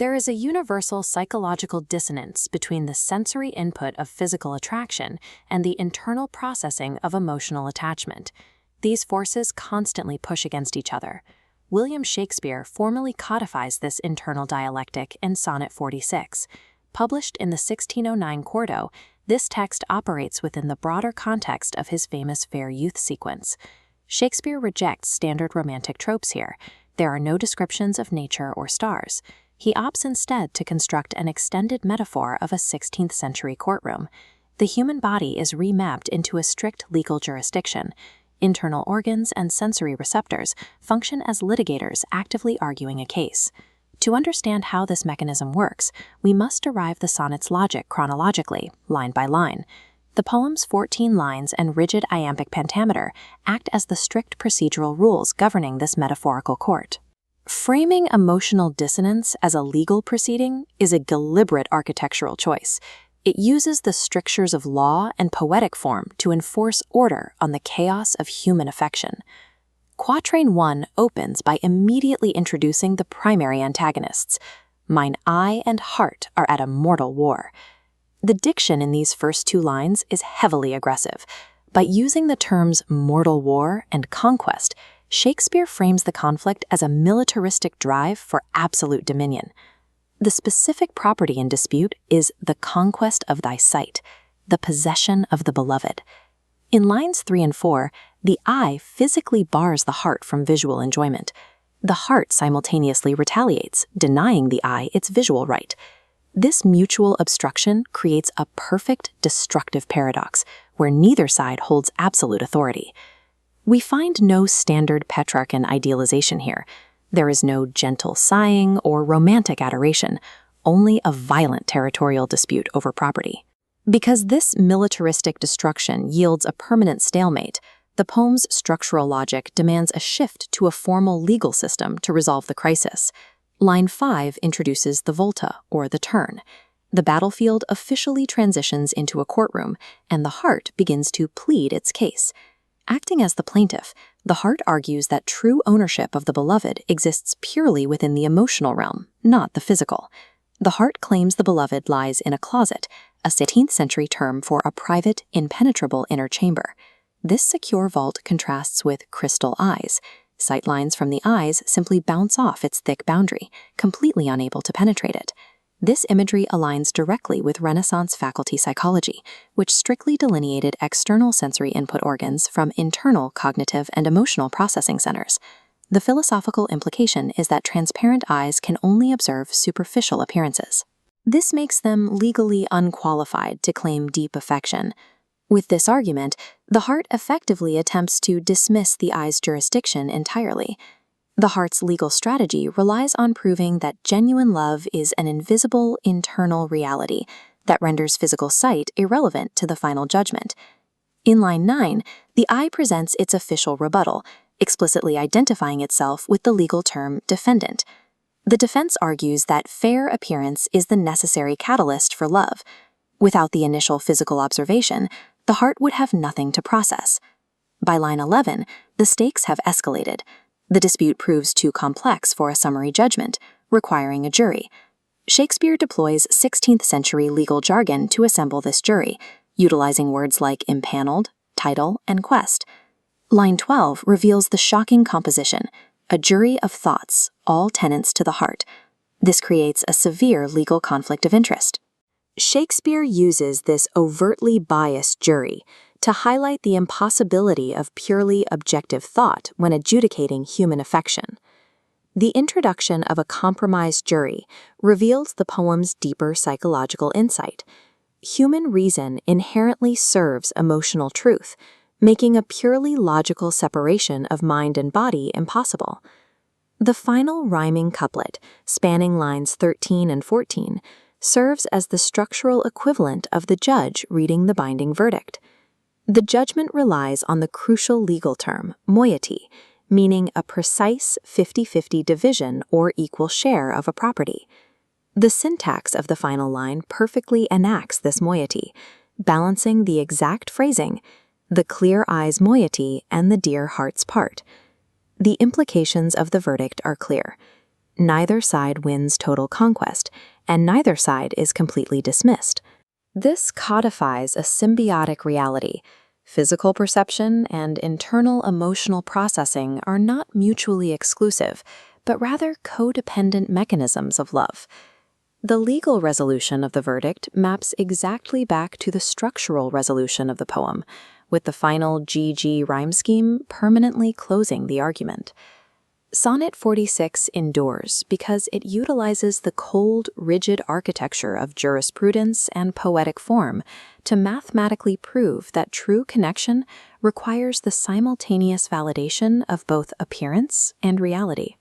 There is a universal psychological dissonance between the sensory input of physical attraction and the internal processing of emotional attachment. These forces constantly push against each other. William Shakespeare formally codifies this internal dialectic in Sonnet 46. Published in the 1609 quarto, this text operates within the broader context of his famous fair youth sequence. Shakespeare rejects standard romantic tropes here. There are no descriptions of nature or stars. He opts instead to construct an extended metaphor of a 16th century courtroom. The human body is remapped into a strict legal jurisdiction. Internal organs and sensory receptors function as litigators actively arguing a case. To understand how this mechanism works, we must derive the sonnet's logic chronologically, line by line. The poem's 14 lines and rigid iambic pentameter act as the strict procedural rules governing this metaphorical court. Framing emotional dissonance as a legal proceeding is a deliberate architectural choice. It uses the strictures of law and poetic form to enforce order on the chaos of human affection. Quatrain 1 opens by immediately introducing the primary antagonists. Mine eye and heart are at a mortal war. The diction in these first two lines is heavily aggressive. By using the terms mortal war and conquest, Shakespeare frames the conflict as a militaristic drive for absolute dominion. The specific property in dispute is the conquest of thy sight, the possession of the beloved. In lines 3 and 4, the eye physically bars the heart from visual enjoyment. The heart simultaneously retaliates, denying the eye its visual right. This mutual obstruction creates a perfect destructive paradox where neither side holds absolute authority. We find no standard Petrarchan idealization here. There is no gentle sighing or romantic adoration, only a violent territorial dispute over property. Because this militaristic destruction yields a permanent stalemate, the poem's structural logic demands a shift to a formal legal system to resolve the crisis. Line 5 introduces the volta, or the turn. The battlefield officially transitions into a courtroom, and the heart begins to plead its case. Acting as the plaintiff, the heart argues that true ownership of the beloved exists purely within the emotional realm, not the physical. The heart claims the beloved lies in a closet, a 16th century term for a private, impenetrable inner chamber. This secure vault contrasts with crystal eyes. Sight lines from the eyes simply bounce off its thick boundary, completely unable to penetrate it. This imagery aligns directly with Renaissance faculty psychology, which strictly delineated external sensory input organs from internal cognitive and emotional processing centers. The philosophical implication is that transparent eyes can only observe superficial appearances. This makes them legally unqualified to claim deep affection. With this argument, the heart effectively attempts to dismiss the eye's jurisdiction entirely. The heart's legal strategy relies on proving that genuine love is an invisible internal reality that renders physical sight irrelevant to the final judgment. In line 9, the eye presents its official rebuttal, explicitly identifying itself with the legal term defendant. The defense argues that fair appearance is the necessary catalyst for love. Without the initial physical observation, the heart would have nothing to process. By line 11, the stakes have escalated. The dispute proves too complex for a summary judgment, requiring a jury. Shakespeare deploys 16th century legal jargon to assemble this jury, utilizing words like impaneled, title, and quest. Line 12 reveals the shocking composition, a jury of thoughts, all tenants to the heart. This creates a severe legal conflict of interest. Shakespeare uses this overtly biased jury to highlight the impossibility of purely objective thought when adjudicating human affection. The introduction of a compromised jury reveals the poem's deeper psychological insight. Human reason inherently serves emotional truth, making a purely logical separation of mind and body impossible. The final rhyming couplet, spanning lines 13 and 14, serves as the structural equivalent of the judge reading the binding verdict. The judgment relies on the crucial legal term, moiety, meaning a precise 50-50 division or equal share of a property. The syntax of the final line perfectly enacts this moiety, balancing the exact phrasing, the clear eye's moiety and the dear heart's part. The implications of the verdict are clear. Neither side wins total conquest, and neither side is completely dismissed. This codifies a symbiotic reality. Physical perception and internal emotional processing are not mutually exclusive, but rather codependent mechanisms of love. The legal resolution of the verdict maps exactly back to the structural resolution of the poem, with the final GG rhyme scheme permanently closing the argument. Sonnet 46 endures because it utilizes the cold, rigid architecture of jurisprudence and poetic form to mathematically prove that true connection requires the simultaneous validation of both appearance and reality.